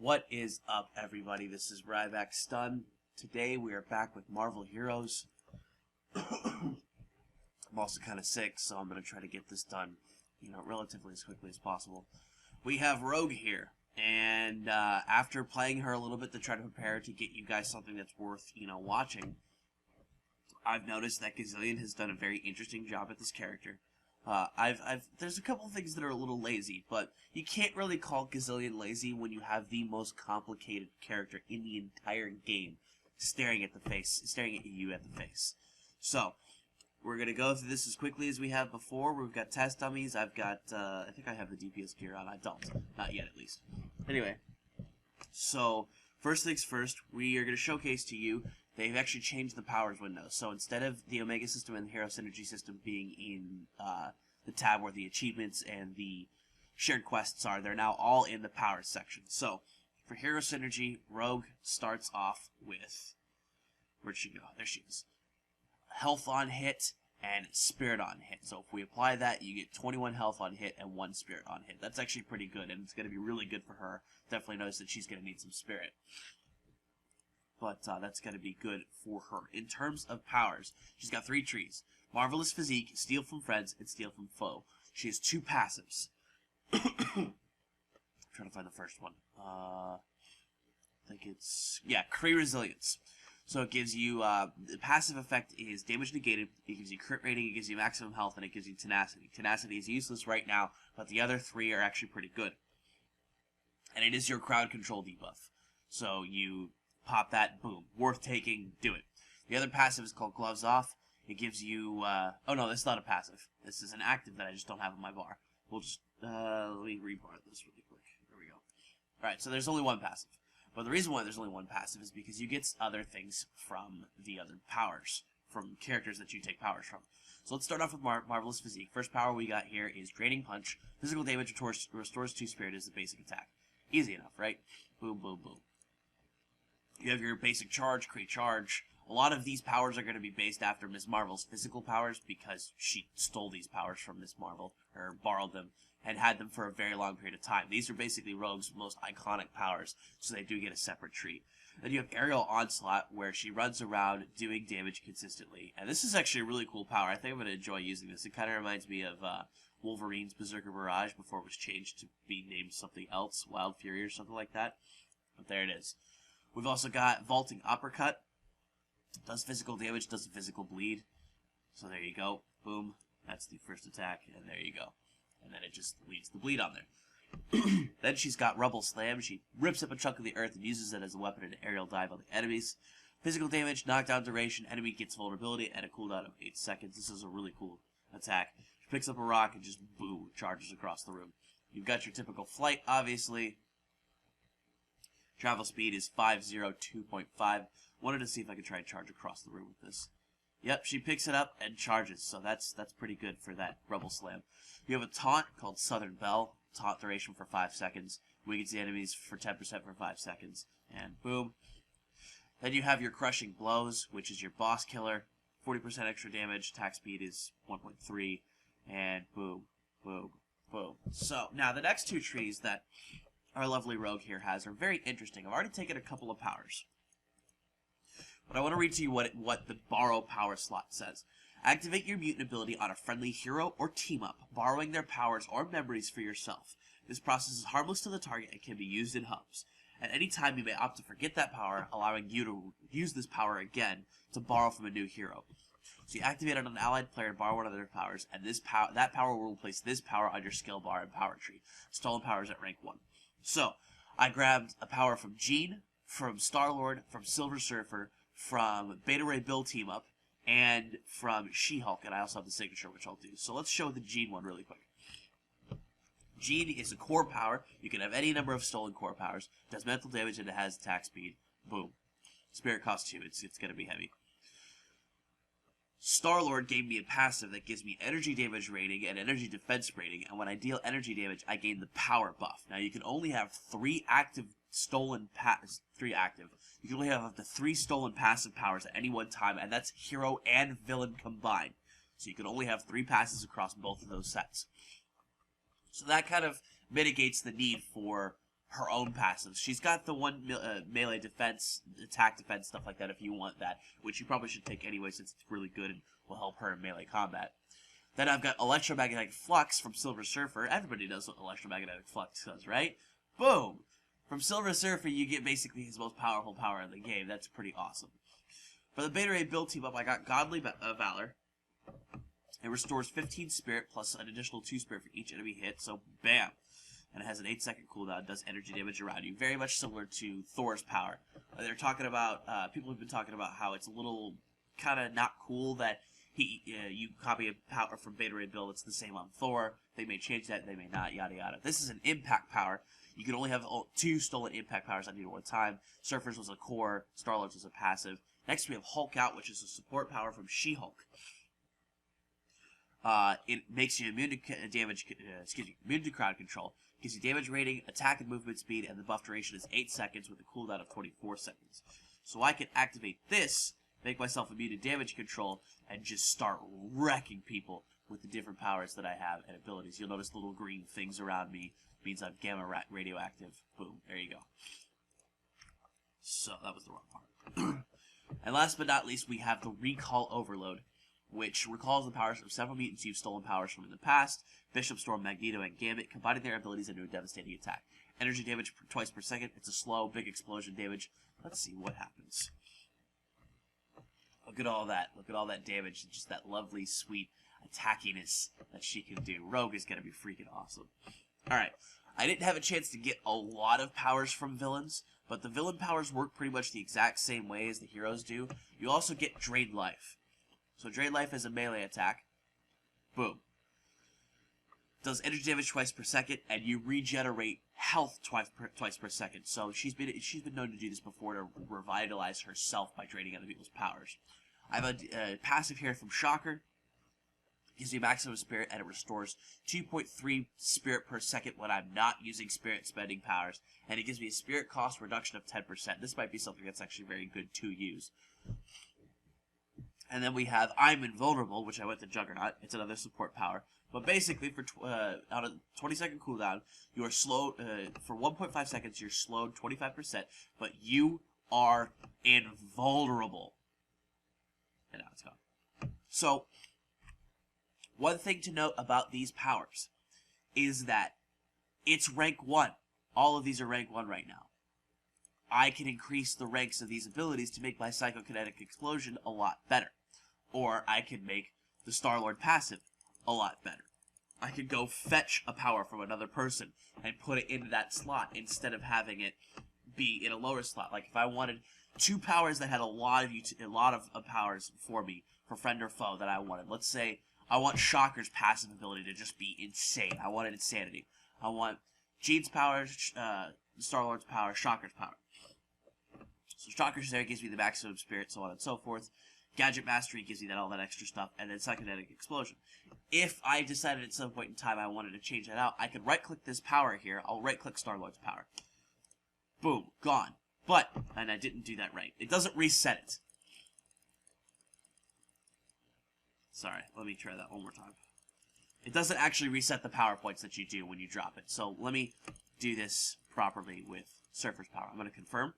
What is up, everybody? This is RybackStun. Today we are back with Marvel Heroes. I'm also kind of sick, so I'm going to try to get this done, relatively as quickly as possible. We have Rogue here, and after playing her a little bit to try to prepare to get you guys something that's worth, watching, I've noticed that Gazillion has done a very interesting job at this character. There's a couple of things that are a little lazy, but you can't really call Gazillion lazy when you have the most complicated character in the entire game staring at you at the face. So, we're gonna go through this as quickly as we have before. We've got test dummies. I've got, I think I have the DPS gear on. I don't. Not yet, at least. Anyway, so, first things first, we are gonna showcase to you they've actually changed the powers window. So instead of the Omega system and the Hero Synergy system being in the tab where the achievements and the shared quests are, they're now all in the powers section. So for Hero Synergy, Rogue starts off with, where'd she go? There she is. Health on hit and Spirit on hit. So if we apply that, you get 21 health on hit and 1 Spirit on hit. That's actually pretty good, and it's going to be really good for her. Definitely notice that she's going to need some Spirit. But that's going to be good for her. In terms of powers, she's got 3 trees. Marvelous Physique, Steal from Friends, and Steal from Foe. She has 2 passives. I'm trying to find the first one. I think it's, Kree Resilience. So it gives you, the passive effect is damage negated, it gives you crit rating, it gives you maximum health, and it gives you tenacity. Tenacity is useless right now, but the other 3 are actually pretty good. And it is your crowd control debuff. So you pop that, boom. Worth taking, do it. The other passive is called Gloves Off. It gives you, oh no, this is not a passive. This is an active that I just don't have on my bar. We'll just, let me rebar this really quick. There we go. Alright, so there's only 1 passive. But the reason why there's only 1 passive is because you get other things from the other powers, from characters that you take powers from. So let's start off with Marvelous Physique. First power we got here is Draining Punch. Physical damage restores 2 Spirit is the basic attack. Easy enough, right? Boom, boom, boom. You have your basic charge, Kree Charge. A lot of these powers are going to be based after Ms. Marvel's physical powers because she stole these powers from Ms. Marvel, or borrowed them, and had them for a very long period of time. These are basically Rogue's most iconic powers, so they do get a separate treat. Then you have Aerial Onslaught, where she runs around doing damage consistently. And this is actually a really cool power. I think I'm going to enjoy using this. It kind of reminds me of Wolverine's Berserker Barrage before it was changed to be named something else, Wild Fury or something like that. But there it is. We've also got Vaulting Uppercut. Does physical damage, does a physical bleed. So there you go. Boom. That's the first attack, and there you go. And then it just leads the bleed on there. Then she's got Rubble Slam. She rips up a chunk of the earth and uses it as a weapon to aerial dive on the enemies. Physical damage, knockdown duration, enemy gets vulnerability, and a cooldown of 8 seconds. This is a really cool attack. She picks up a rock and just, boom, charges across the room. You've got your typical flight, obviously. Travel speed is 502.5. Wanted to see if I could try and charge across the room with this. Yep, she picks it up and charges, so that's pretty good for that Rubble Slam. You have a taunt called Southern Belle. Taunt duration for 5 seconds. Weakens the enemies for 10% for 5 seconds. And boom. Then you have your Crushing Blows, which is your boss killer. 40% extra damage. Attack speed is 1.3. And boom, boom, boom. So, now the next 2 trees that our lovely Rogue here has are very interesting. I've already taken a couple of powers. But I want to read to you what the Borrow power slot says. Activate your mutant ability on a friendly hero or team-up, borrowing their powers or memories for yourself. This process is harmless to the target and can be used in hubs. At any time, you may opt to forget that power, allowing you to use this power again to borrow from a new hero. So you activate it on an allied player and borrow one of their powers, and that power will replace this power on your skill bar and power tree. Stolen powers at rank 1. So, I grabbed a power from Jean, from Star-Lord, from Silver Surfer, from Beta Ray Bill Team Up, and from She-Hulk, and I also have the signature, which I'll do. So let's show the Jean one really quick. Jean is a core power. You can have any number of stolen core powers. It does mental damage, and it has attack speed. Boom. Spirit cost 2. It's going to be heavy. Star-Lord gave me a passive that gives me energy damage rating and energy defense rating, and when I deal energy damage, I gain the power buff. Now, you can only have 3 active stolen You can only have up to 3 stolen passive powers at any one time, and that's hero and villain combined. So you can only have 3 passes across both of those sets. So that kind of mitigates the need for her own passives. She's got the one melee defense, attack defense, stuff like that if you want that, which you probably should take anyway since it's really good and will help her in melee combat. Then I've got Electromagnetic Flux from Silver Surfer. Everybody knows what Electromagnetic Flux does, right? Boom! From Silver Surfer, you get basically his most powerful power in the game. That's pretty awesome. For the Beta Ray build team up, I got Godly Valor. It restores 15 Spirit plus an additional 2 Spirit for each enemy hit, so bam! And it has an 8-second cooldown, does energy damage around you. Very much similar to Thor's power. They're talking about, people have been talking about how it's a little kind of not cool that you copy a power from Beta Ray build, it's the same on Thor. They may change that, they may not, yada yada. This is an impact power. You can only have 2 stolen impact powers on you at one time. Surfer's was a core, Star-Lord's was a passive. Next we have Hulk Out, which is a support power from She-Hulk. It makes you immune to crowd control. Gives you damage rating, attack and movement speed, and the buff duration is 8 seconds with a cooldown of 24 seconds. So I can activate this, make myself immune to damage control, and just start wrecking people with the different powers that I have and abilities. You'll notice little green things around me. Means I'm gamma radioactive. Boom. There you go. So, that was the wrong part. And last but not least, we have the Recall Overload, which recalls the powers of several mutants you've stolen powers from in the past. Bishop, Storm, Magneto, and Gambit, combining their abilities into a devastating attack. Energy damage twice per second. It's a slow, big explosion damage. Let's see what happens. Look at all that. Look at all that damage. Just that lovely, sweet attackiness that she can do. Rogue is going to be freaking awesome. Alright. I didn't have a chance to get a lot of powers from villains, but the villain powers work pretty much the exact same way as the heroes do. You also get Drain Life. So Drain Life is a melee attack. Boom. Does energy damage twice per second, and you regenerate health twice per second. So she's been known to do this before to revitalize herself by draining other people's powers. I have a passive here from Shocker. Gives you maximum spirit, and it restores 2.3 spirit per second when I'm not using spirit spending powers. And it gives me a spirit cost reduction of 10%. This might be something that's actually very good to use. And then we have I'm Invulnerable, which I went to Juggernaut. It's another support power. But basically, for on a 20-second cooldown, you are slowed, for 1.5 seconds, you're slowed 25%, but you are invulnerable. And now it's gone. So, one thing to note about these powers is that it's rank 1. All of these are rank 1 right now. I can increase the ranks of these abilities to make my Psychokinetic Explosion a lot better. Or I can make the Star-Lord passive a lot better. I could go fetch a power from another person and put it into that slot instead of having it be in a lower slot. Like if I wanted 2 powers that had a lot of powers for me, for friend or foe that I wanted. Let's say I want Shocker's passive ability to just be insane. I wanted Insanity. I want Jean's power, Star-Lord's power, Shocker's power. So Shocker's there gives me the maximum spirit, so on and so forth. Gadget Mastery gives you all that extra stuff, and then Psychokinetic Explosion. If I decided at some point in time I wanted to change that out, I could right-click this power here. I'll right-click Star-Lord's power. Boom, gone. But, and I didn't do that right, it doesn't reset it. Sorry, let me try that one more time. It doesn't actually reset the power points that you do when you drop it. So let me do this properly with Surfer's power. I'm going to confirm.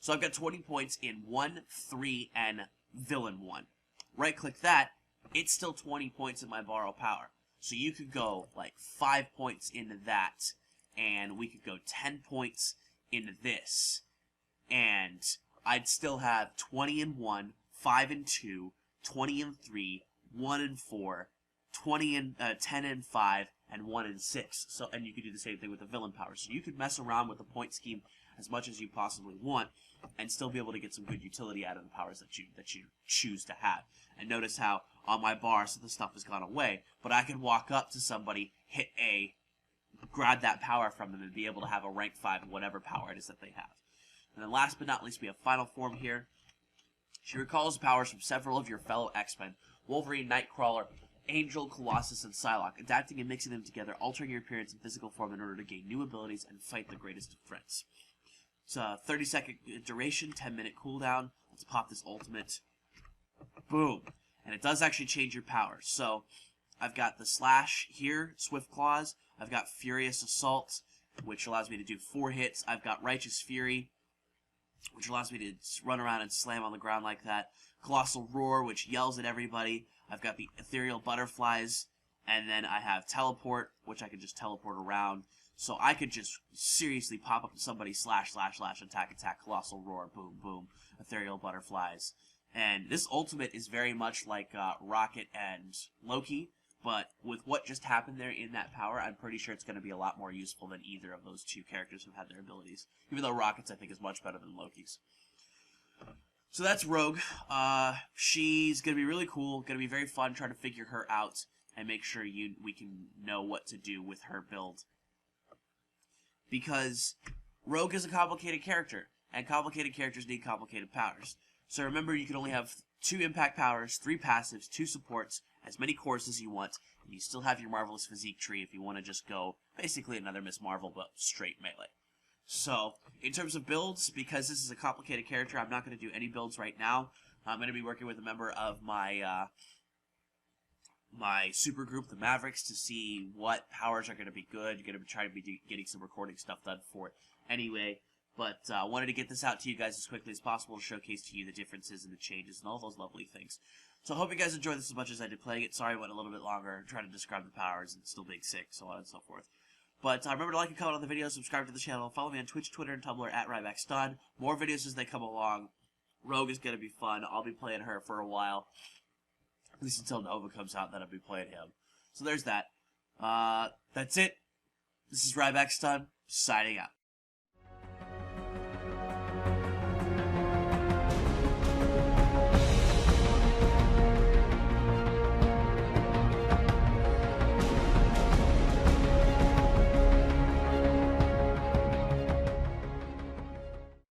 So I've got 20 points in 1, 3, and Villain 1. Right-click that, it's still 20 points in my Borrow power. So you could go like 5 points into that, and we could go 10 points into this. And I'd still have 20 in 1, 5 in 2, 20 in 3, 1 in 4, 20 in 10 in 5, and 1 in 6. So, and you could do the same thing with the villain power. So you could mess around with the point scheme as much as you possibly want, and still be able to get some good utility out of the powers that you choose to have. And notice how on my bar, some of the stuff has gone away, but I can walk up to somebody, hit A, grab that power from them, and be able to have a rank 5 whatever power it is that they have. And then last but not least, we have Final Form here. She recalls powers from several of your fellow X-Men: Wolverine, Nightcrawler, Angel, Colossus, and Psylocke, adapting and mixing them together, altering your appearance and physical form in order to gain new abilities and fight the greatest of threats. It's a 30-second duration, 10-minute cooldown. Let's pop this ultimate. Boom. And it does actually change your powers. So I've got the Slash here, Swift Claws. I've got Furious Assault, which allows me to do 4 hits. I've got Righteous Fury, which allows me to run around and slam on the ground like that. Colossal Roar, which yells at everybody. I've got the Ethereal Butterflies, and then I have Teleport, which I can just teleport around. So I could just seriously pop up to somebody, slash, attack, Colossal Roar, boom, boom, Ethereal Butterflies. And this ultimate is very much like Rocket and Loki, but with what just happened there in that power, I'm pretty sure it's going to be a lot more useful than either of those two characters who've had their abilities. Even though Rocket's, I think, is much better than Loki's. So that's Rogue. She's going to be really cool, going to be very fun trying to figure her out and make sure we can know what to do with her build. Because Rogue is a complicated character, and complicated characters need complicated powers. So remember, you can only have 2 impact powers, 3 passives, 2 supports, as many cores as you want, and you still have your Marvelous Physique tree if you want to just go basically another Miss Marvel, but straight melee. So, in terms of builds, because this is a complicated character, I'm not going to do any builds right now. I'm going to be working with a member of my my super group, the Mavericks, to see what powers are going to be good. You're going to try to be getting some recording stuff done for it anyway. But I wanted to get this out to you guys as quickly as possible to showcase to you the differences and the changes and all those lovely things. So I hope you guys enjoyed this as much as I did playing it. Sorry I went a little bit longer trying to describe the powers and still being sick, so on and so forth. But remember to like and comment on the video, subscribe to the channel, follow me on Twitch, Twitter, and Tumblr at RybackStun. More videos as they come along. Rogue is going to be fun. I'll be playing her for a while. At least until Nova comes out, then I'll be playing him. So there's that. That's it. This is RybackStun, signing out.